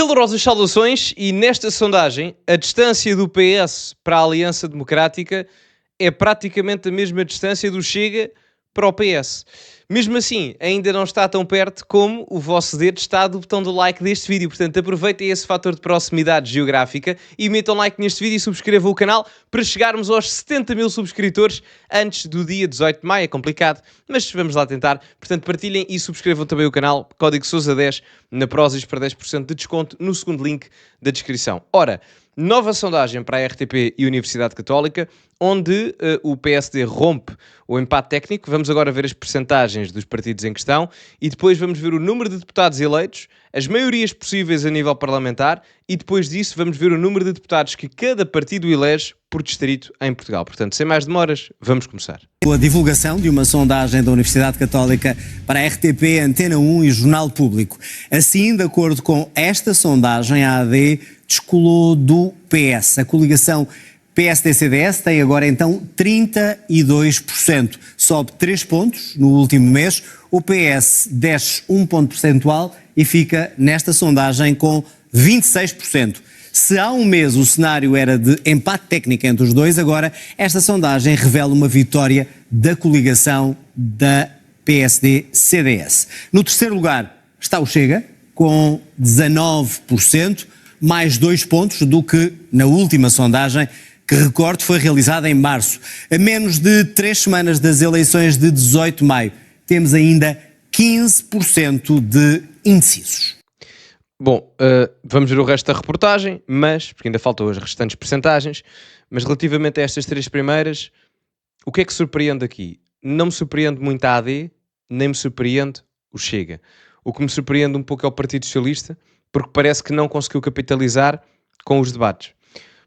Calorosas saudações, e nesta sondagem a distância do PS para a Aliança Democrática é praticamente a mesma distância do Chega para o PS. Mesmo assim, ainda não está tão perto como o vosso dedo está do botão do like deste vídeo. Portanto, aproveitem esse fator de proximidade geográfica e metam like neste vídeo e subscrevam o canal para chegarmos aos 70 mil subscritores antes do dia 18 de maio. É complicado, mas vamos lá tentar. Portanto, partilhem e subscrevam também o canal. Código Sousa10 na Prozis para 10% de desconto no segundo link da descrição. Ora, nova sondagem para a RTP e Universidade Católica, onde o PSD rompe o empate técnico. Vamos agora ver as percentagens dos partidos em questão e depois vamos ver o número de deputados eleitos, as maiorias possíveis a nível parlamentar e depois disso vamos ver o número de deputados que cada partido elege por distrito em Portugal. Portanto, sem mais demoras, vamos começar. A divulgação de uma sondagem da Universidade Católica para a RTP, Antena 1 e Jornal Público. Assim, de acordo com esta sondagem, a AD descolou do PS. A coligação PSD-CDS tem agora então 32%. Sobe 3 pontos no último mês. O PS desce 1 ponto percentual e fica nesta sondagem com 26%. Se há um mês o cenário era de empate técnico entre os dois, agora esta sondagem revela uma vitória da coligação da PSD-CDS. No terceiro lugar está o Chega, com 19%, mais 2 pontos do que na última sondagem, que, recordo, foi realizada em março. A menos de 3 semanas das eleições de 18 de maio, temos ainda 15% de indecisos. Bom, vamos ver o resto da reportagem, porque ainda faltam as restantes percentagens, mas relativamente a estas 3 primeiras, o que é que surpreende aqui? Não me surpreende muito a AD, nem me surpreende o Chega. O que me surpreende um pouco é o Partido Socialista, porque parece que não conseguiu capitalizar com os debates.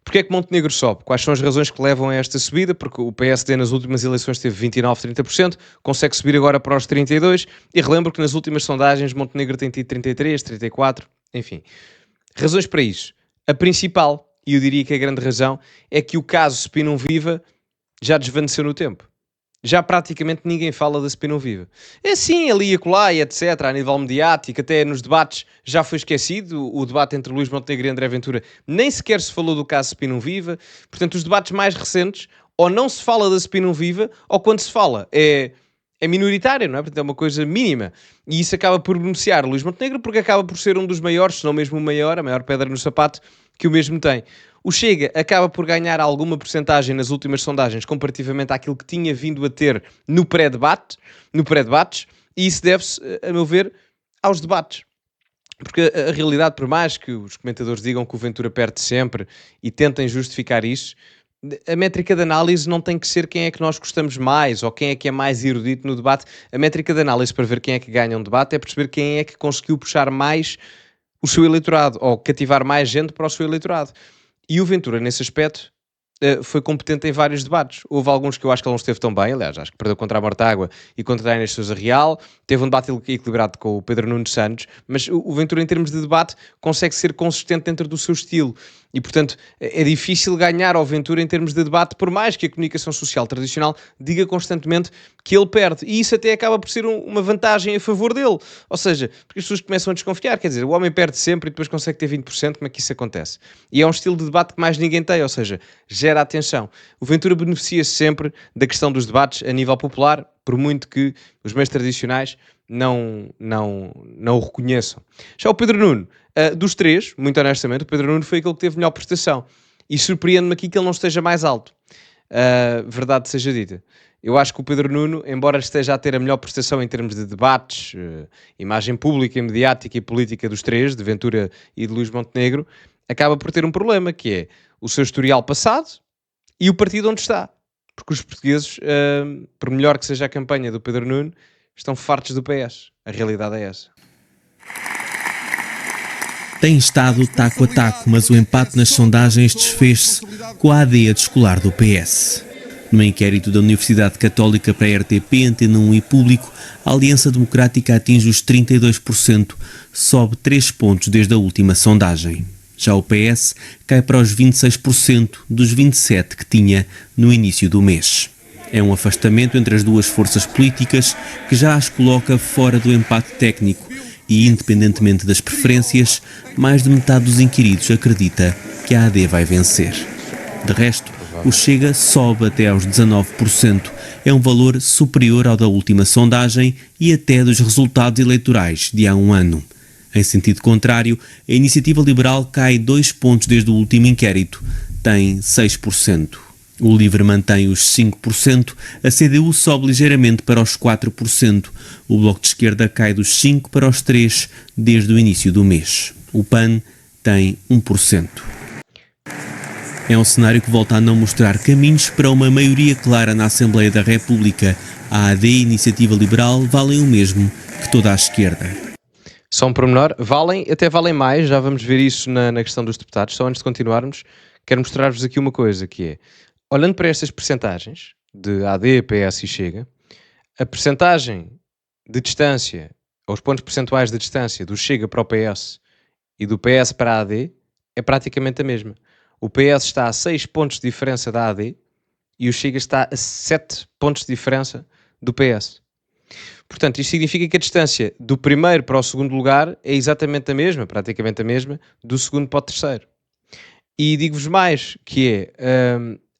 Porquê é que Montenegro sobe? Quais são as razões que levam a esta subida? Porque o PSD nas últimas eleições teve 29, 30%, consegue subir agora para os 32%, e relembro que nas últimas sondagens Montenegro tem tido 33%, 34%, enfim. Razões para isso. A principal, e eu diria que a grande razão, é que o caso Spinum Viva já desvaneceu no tempo. Já praticamente ninguém fala da Spinum Viva. É sim, ali e acolá e etc, a nível mediático, até nos debates já foi esquecido, o debate entre Luís Montenegro e André Ventura nem sequer se falou do caso Spinum Viva. Portanto, os debates mais recentes, ou não se fala da Spinum Viva, ou quando se fala é minoritária, não é? Portanto, é uma coisa mínima. E isso acaba por beneficiar Luís Montenegro, porque acaba por ser um dos maiores, se não mesmo o maior, a maior pedra no sapato que o mesmo tem. O Chega acaba por ganhar alguma percentagem nas últimas sondagens comparativamente àquilo que tinha vindo a ter no pré-debates, e isso deve-se, a meu ver, aos debates. Porque a realidade, por mais que os comentadores digam que o Ventura perde sempre e tentem justificar isso, a métrica de análise não tem que ser quem é que nós gostamos mais ou quem é que é mais erudito no debate. A métrica de análise para ver quem é que ganha um debate é perceber quem é que conseguiu puxar mais o seu eleitorado ou cativar mais gente para o seu eleitorado. E o Ventura, nesse aspecto, foi competente em vários debates. Houve alguns que eu acho que ele não esteve tão bem, aliás, acho que perdeu contra a Mortágua e contra a Inês Sousa Real, teve um debate equilibrado com o Pedro Nuno Santos, mas o Ventura, em termos de debate, consegue ser consistente dentro do seu estilo. E, portanto, é difícil ganhar ao Ventura em termos de debate, por mais que a comunicação social tradicional diga constantemente que ele perde. E isso até acaba por ser uma vantagem a favor dele. Ou seja, porque as pessoas começam a desconfiar. Quer dizer, o homem perde sempre e depois consegue ter 20%. Como é que isso acontece? E é um estilo de debate que mais ninguém tem. Ou seja, gera atenção. O Ventura beneficia-se sempre da questão dos debates a nível popular, por muito que os meios tradicionais não o reconheçam. Já o Pedro Nuno, dos 3, muito honestamente, o Pedro Nuno foi aquele que teve melhor prestação. E surpreende-me aqui que ele não esteja mais alto. Verdade seja dita. Eu acho que o Pedro Nuno, embora esteja a ter a melhor prestação em termos de debates, imagem pública, mediática e política dos 3, de Ventura e de Luís Montenegro, acaba por ter um problema, que é o seu historial passado e o partido onde está. Porque os portugueses, por melhor que seja a campanha do Pedro Nuno, estão fartos do PS. A realidade é essa. Tem estado taco a taco, mas o empate nas sondagens desfez-se com a AD a descolar do PS. No inquérito da Universidade Católica para a RTP, Antena 1 e Público, a Aliança Democrática atinge os 32%, sobe 3 pontos desde a última sondagem. Já o PS cai para os 26% dos 27% que tinha no início do mês. É um afastamento entre as duas forças políticas que já as coloca fora do empate técnico E, independentemente das preferências, mais de metade dos inquiridos acredita que a AD vai vencer. De resto, o Chega sobe até aos 19%. É um valor superior ao da última sondagem e até dos resultados eleitorais de há um ano. Em sentido contrário, a Iniciativa Liberal cai 2 pontos desde o último inquérito, tem 6%. O LIVRE mantém os 5%, a CDU sobe ligeiramente para os 4%. O Bloco de Esquerda cai dos 5% para os 3% desde o início do mês. O PAN tem 1%. É um cenário que volta a não mostrar caminhos para uma maioria clara na Assembleia da República. A AD e a Iniciativa Liberal valem o mesmo que toda a esquerda. Só um pormenor, até valem mais, já vamos ver isso na questão dos deputados. Só antes de continuarmos, quero mostrar-vos aqui uma coisa, que é, olhando para estas percentagens de AD, PS e Chega, a percentagem de distância, os pontos percentuais de distância do Chega para o PS e do PS para a AD é praticamente a mesma. O PS está a 6 pontos de diferença da AD e o Chega está a 7 pontos de diferença do PS. Portanto, isto significa que a distância do primeiro para o segundo lugar é exatamente a mesma, praticamente a mesma, do segundo para o terceiro. E digo-vos mais, que é,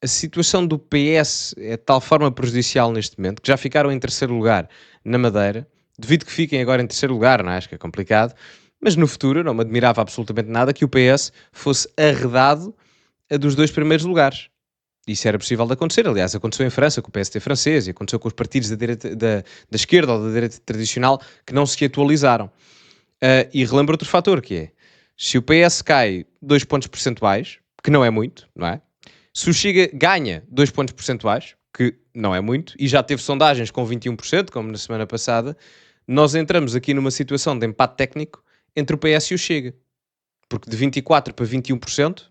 a situação do PS é de tal forma prejudicial neste momento, que já ficaram em terceiro lugar na Madeira, devido que fiquem agora em terceiro lugar, não é? Acho que é complicado, mas no futuro não me admirava absolutamente nada que o PS fosse arredado a dos 2 primeiros lugares. Isso era possível de acontecer, aliás, aconteceu em França com o PSD francês e aconteceu com os partidos da esquerda ou da direita tradicional que não se atualizaram. E relembro outro fator, que é, se o PS cai 2 pontos percentuais, que não é muito, não é? Se o Chega ganha 2 pontos percentuais, que não é muito, e já teve sondagens com 21%, como na semana passada, nós entramos aqui numa situação de empate técnico entre o PS e o Chega. Porque de 24% para 21%,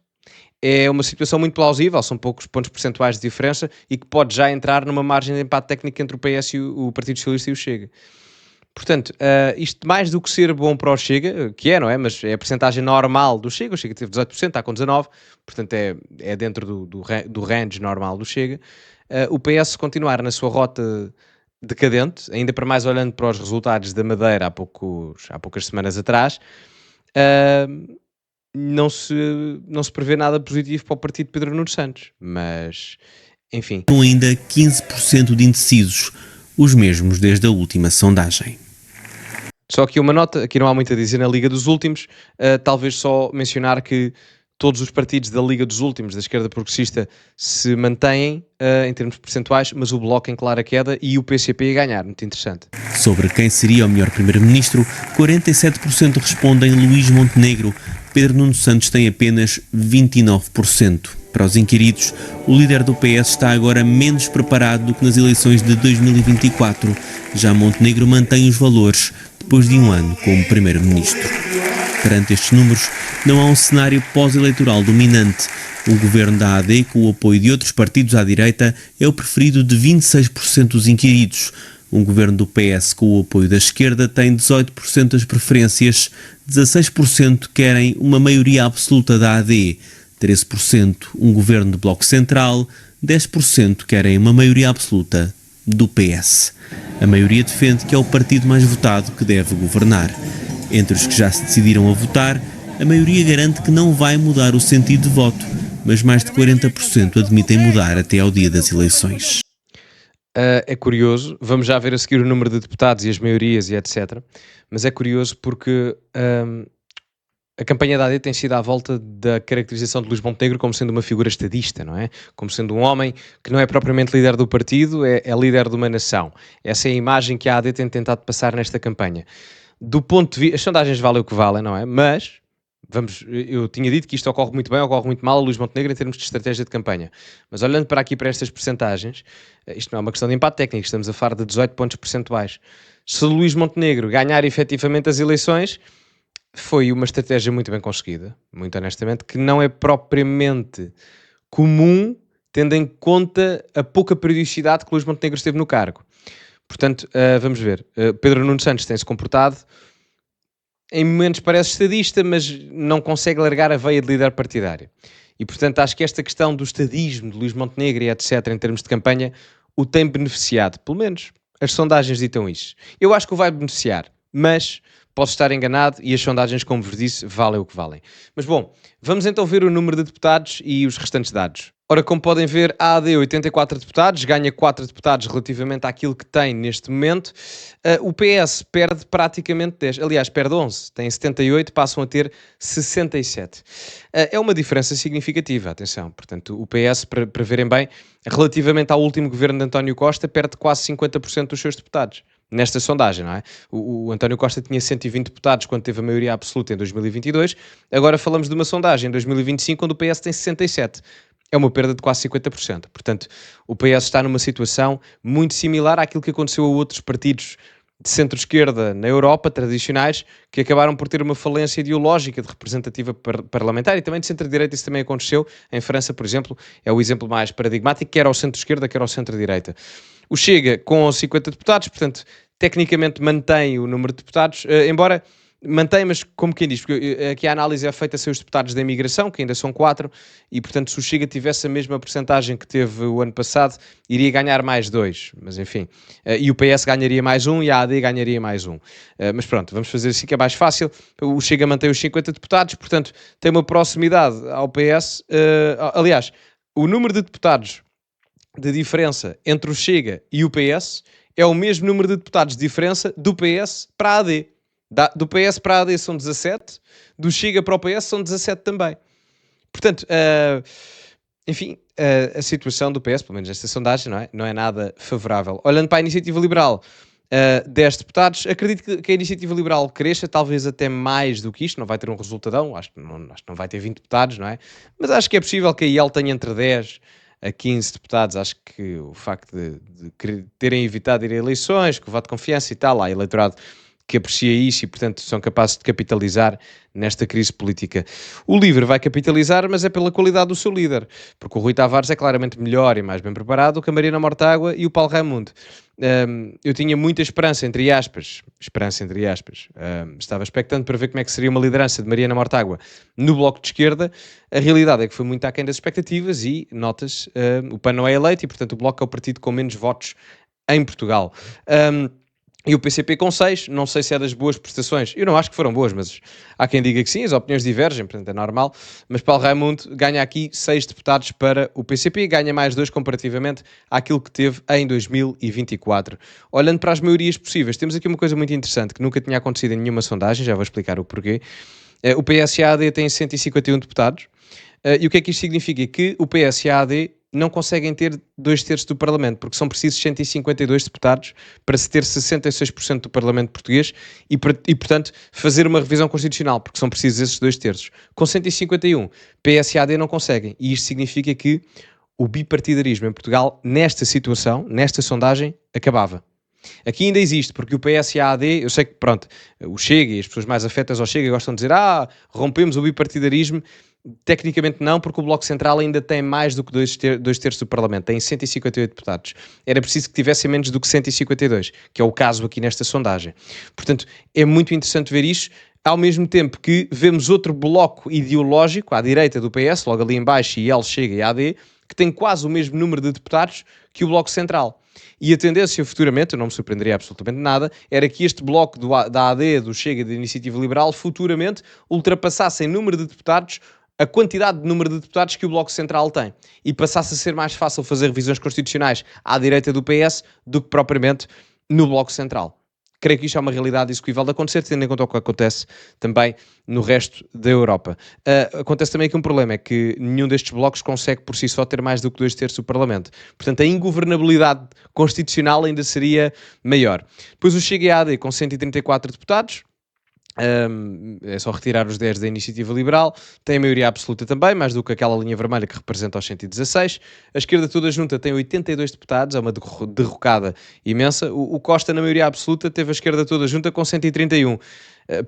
é uma situação muito plausível, são poucos pontos percentuais de diferença e que pode já entrar numa margem de empate técnico entre o PS e o Partido Socialista e o Chega. Portanto, isto mais do que ser bom para o Chega, que é, não é? Mas é a percentagem normal do Chega, o Chega teve 18%, está com 19%, portanto é dentro do range normal do Chega. O PS continuar na sua rota decadente, ainda para mais olhando para os resultados da Madeira há poucas semanas atrás, não se prevê nada positivo para o partido de Pedro Nuno Santos, mas, enfim. Com ainda 15% de indecisos, os mesmos desde a última sondagem. Só aqui uma nota, aqui não há muito a dizer na Liga dos Últimos, talvez só mencionar que todos os partidos da Liga dos Últimos, da esquerda progressista, se mantêm em termos percentuais, mas o Bloco em clara queda e o PCP a ganhar, muito interessante. Sobre quem seria o melhor primeiro-ministro, 47% respondem Luís Montenegro. Pedro Nuno Santos tem apenas 29%. Para os inquiridos, o líder do PS está agora menos preparado do que nas eleições de 2024. Já Montenegro mantém os valores depois de um ano como primeiro-ministro. Perante estes números, não há um cenário pós-eleitoral dominante. O governo da AD, com o apoio de outros partidos à direita, é o preferido de 26% dos inquiridos. Um governo do PS com o apoio da esquerda tem 18% das preferências, 16% querem uma maioria absoluta da AD, 13% um governo de Bloco Central, 10% querem uma maioria absoluta do PS. A maioria defende que é o partido mais votado que deve governar. Entre os que já se decidiram a votar, a maioria garante que não vai mudar o sentido de voto, mas mais de 40% admitem mudar até ao dia das eleições. É curioso, vamos já ver a seguir o número de deputados e as maiorias e etc. Mas é curioso porque a campanha da AD tem sido à volta da caracterização de Luís Montenegro como sendo uma figura estadista, não é? Como sendo um homem que não é propriamente líder do partido, é líder de uma nação. Essa é a imagem que a AD tem tentado passar nesta campanha. Do ponto de vista, as sondagens valem o que valem, não é? Mas, eu tinha dito que isto ocorre muito bem, ocorre muito mal a Luís Montenegro em termos de estratégia de campanha. Mas olhando para estas percentagens, isto não é uma questão de empate técnico, estamos a falar de 18 pontos percentuais. Se Luís Montenegro ganhar efetivamente as eleições, foi uma estratégia muito bem conseguida, muito honestamente, que não é propriamente comum, tendo em conta a pouca periodicidade que Luís Montenegro esteve no cargo. Portanto, vamos ver. Pedro Nuno Santos tem-se comportado, em momentos parece estadista, mas não consegue largar a veia de líder partidário. E, portanto, acho que esta questão do estadismo de Luís Montenegro e etc., em termos de campanha, o tem beneficiado. Pelo menos as sondagens ditam isso. Eu acho que o vai beneficiar, mas posso estar enganado e as sondagens, como vos disse, valem o que valem. Mas bom, vamos então ver o número de deputados e os restantes dados. Ora, como podem ver, a AD 84 deputados, ganha 4 deputados relativamente àquilo que tem neste momento. O PS perde praticamente 10, aliás, perde 11, tem 78, passam a ter 67. É uma diferença significativa, atenção. Portanto, o PS, para verem bem, relativamente ao último governo de António Costa, perde quase 50% dos seus deputados. Nesta sondagem, não é? O António Costa tinha 120 deputados quando teve a maioria absoluta em 2022. Agora falamos de uma sondagem em 2025 onde o PS tem 67. É uma perda de quase 50%. Portanto, o PS está numa situação muito similar àquilo que aconteceu a outros partidos de centro-esquerda na Europa, tradicionais, que acabaram por ter uma falência ideológica de representativa parlamentar, e também de centro-direita. Isso também aconteceu em França, por exemplo, é o exemplo mais paradigmático, quer ao centro-esquerda, quer ao centro-direita. O Chega com 50 deputados, portanto, tecnicamente mantém o número de deputados, embora mantém, mas como quem diz, porque aqui a análise é feita sem os deputados da imigração, que ainda são 4, e portanto se o Chega tivesse a mesma percentagem que teve o ano passado, iria ganhar mais 2, mas enfim, e o PS ganharia mais 1 e a AD ganharia mais 1. Mas pronto, vamos fazer assim que é mais fácil. O Chega mantém os 50 deputados, portanto tem uma proximidade ao PS, aliás, o número de deputados de diferença entre o Chega e o PS é o mesmo número de deputados de diferença do PS para a AD. Do PS para a AD são 17, do Chega para o PS são 17 também. Portanto, enfim, a situação do PS, pelo menos esta sondagem, não é nada favorável. Olhando para a Iniciativa Liberal, 10 deputados, acredito que a Iniciativa Liberal cresça, talvez até mais do que isto, não vai ter um resultadão, acho que não vai ter 20 deputados, não é? Mas acho que é possível que a IEL tenha entre 10 a 15 deputados. Acho que o facto de terem evitado ir a eleições, com o voto de confiança e tal, há eleitorado que aprecia isso e, portanto, são capazes de capitalizar nesta crise política. O LIVRE vai capitalizar, mas é pela qualidade do seu líder, porque o Rui Tavares é claramente melhor e mais bem preparado que a Mariana Mortágua e o Paulo Raimundo. Eu tinha muita esperança, entre aspas, estava expectante para ver como é que seria uma liderança de Mariana Mortágua no Bloco de Esquerda. A realidade é que foi muito aquém das expectativas e, notas, o PAN não é eleito e, portanto, o Bloco é o partido com menos votos em Portugal. E o PCP com 6, não sei se é das boas prestações, eu não acho que foram boas, mas há quem diga que sim, as opiniões divergem, portanto é normal, mas Paulo Raimundo ganha aqui 6 deputados para o PCP e ganha mais 2 comparativamente àquilo que teve em 2024. Olhando para as maiorias possíveis, temos aqui uma coisa muito interessante que nunca tinha acontecido em nenhuma sondagem, já vou explicar o porquê. O PS e a AD têm 151 deputados, e o que é que isto significa? Que o PS e a AD não conseguem ter 2/3 do Parlamento, porque são precisos 152 deputados para se ter 66% do Parlamento português e, portanto, fazer uma revisão constitucional, porque são precisos esses 2/3. Com 151, PS e AD não conseguem, e isto significa que o bipartidarismo em Portugal, nesta situação, nesta sondagem, acabava. Aqui ainda existe, porque o PS e a AD, eu sei que, pronto, o Chega e as pessoas mais afetas ao Chega gostam de dizer rompemos o bipartidarismo. Tecnicamente não, porque o Bloco Central ainda tem mais do que 2/3 do Parlamento, tem 158 deputados. Era preciso que tivessem menos do que 152, que é o caso aqui nesta sondagem. Portanto, é muito interessante ver isto, ao mesmo tempo que vemos outro bloco ideológico, à direita do PS, logo ali em baixo, e ele Chega e a AD, que tem quase o mesmo número de deputados que o Bloco Central. E a tendência futuramente, eu não me surpreenderia absolutamente nada, era que este bloco da AD, do Chega e da Iniciativa Liberal, futuramente ultrapassasse em número de deputados a quantidade de número de deputados que o Bloco Central tem e passasse a ser mais fácil fazer revisões constitucionais à direita do PS do que propriamente no Bloco Central. Creio que isto é uma realidade execuível de acontecer, tendo em conta o que acontece também no resto da Europa. Acontece também que um problema é que nenhum destes blocos consegue por si só ter mais do que 2/3 do Parlamento. Portanto, a ingovernabilidade constitucional ainda seria maior. Depois o Chega e a AD com 134 deputados, é só retirar os 10 da Iniciativa Liberal, tem a maioria absoluta também, mais do que aquela linha vermelha que representa os 116. A esquerda toda junta tem 82 deputados, é uma derrocada imensa. O Costa, na maioria absoluta, teve a esquerda toda junta com 131.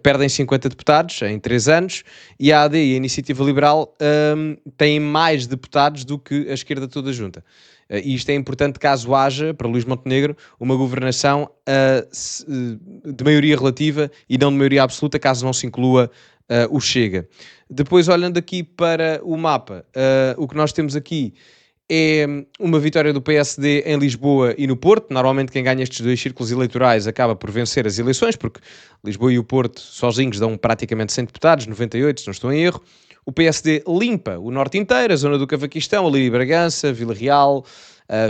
Perdem 50 deputados em 3 anos, e a AD e a Iniciativa Liberal têm mais deputados do que a esquerda toda junta. E isto é importante caso haja, para Luís Montenegro, uma governação de maioria relativa e não de maioria absoluta, caso não se inclua o Chega. Depois, olhando aqui para o mapa, o que nós temos aqui é uma vitória do PSD em Lisboa e no Porto. Normalmente quem ganha estes 2 círculos eleitorais acaba por vencer as eleições, porque Lisboa e o Porto sozinhos dão praticamente 100 deputados, 98, se não estou em erro. O PSD limpa o norte inteiro, a zona do Cavaquistão, ali em Bragança, Vila Real,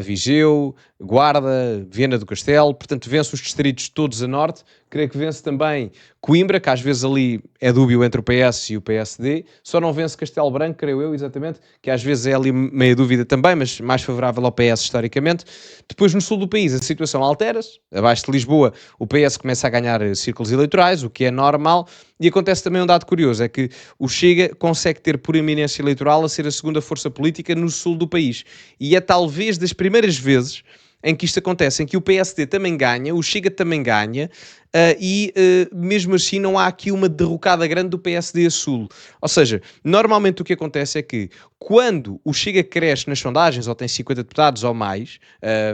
Viseu, Guarda, Viana do Castelo, portanto vence os distritos todos a norte. Creio que vence também Coimbra, que às vezes ali é dúbio entre o PS e o PSD, só não vence Castelo Branco, creio eu, exatamente, que às vezes é ali meia dúvida também, mas mais favorável ao PS historicamente. Depois no sul do país a situação altera-se, abaixo de Lisboa o PS começa a ganhar círculos eleitorais, o que é normal, e acontece também um dado curioso, é que o Chega consegue ter por eminência eleitoral a ser a segunda força política no sul do país, e é talvez das primeiras vezes em que isto acontece, em que o PSD também ganha, o Chega também ganha, mesmo assim não há aqui uma derrocada grande do PSD a Sul. Ou seja, normalmente o que acontece é que quando o Chega cresce nas sondagens, ou tem 50 deputados ou mais,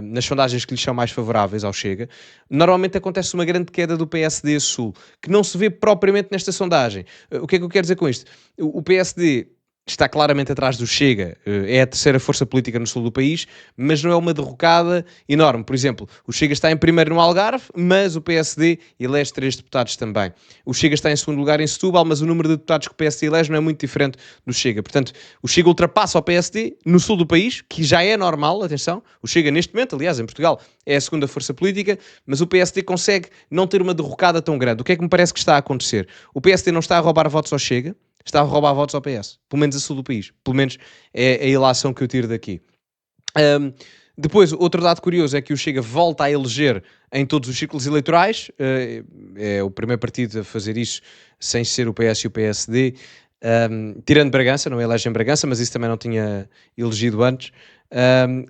nas sondagens que lhes são mais favoráveis ao Chega, normalmente acontece uma grande queda do PSD a Sul, que não se vê propriamente nesta sondagem. O que é que eu quero dizer com isto? O PSD está claramente atrás do Chega, é a terceira força política no sul do país, mas não é uma derrocada enorme. Por exemplo, o Chega está em primeiro no Algarve, mas o PSD elege 3 deputados também. O Chega está em segundo lugar em Setúbal, mas o número de deputados que o PSD elege não é muito diferente do Chega. Portanto, o Chega ultrapassa o PSD no sul do país, que já é normal, atenção. O Chega neste momento, aliás, em Portugal, é a segunda força política, mas o PSD consegue não ter uma derrocada tão grande. O que é que me parece que está a acontecer? O PSD não está a roubar votos ao Chega, está a roubar votos ao PS, pelo menos a sul do país. Pelo menos é a ilação que eu tiro daqui. Depois, outro dado curioso é que o Chega volta a eleger em todos os círculos eleitorais. É o primeiro partido a fazer isso sem ser o PS e o PSD. Tirando Bragança, não elege em Bragança, mas isso também não tinha elegido antes.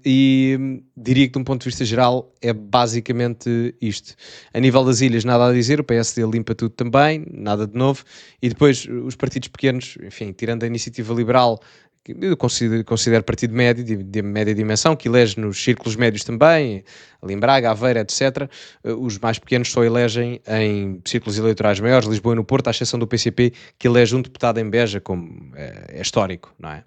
E diria que de um ponto de vista geral é basicamente isto. A nível das ilhas nada a dizer, o PSD limpa tudo também, nada de novo, e depois os partidos pequenos, enfim, tirando a Iniciativa Liberal, que eu considero partido médio, de média dimensão, que elege nos círculos médios também, ali em Braga, Aveiro, etc. Os mais pequenos só elegem em círculos eleitorais maiores, Lisboa e no Porto, à exceção do PCP, que elege um deputado em Beja, como é histórico, não é?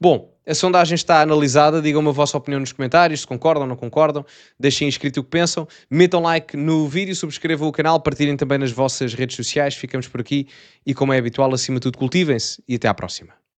Bom, a sondagem está analisada, digam-me a vossa opinião nos comentários, se concordam ou não concordam, deixem escrito o que pensam, metam like no vídeo, subscrevam o canal, partilhem também nas vossas redes sociais, ficamos por aqui e como é habitual, acima de tudo, cultivem-se e até à próxima.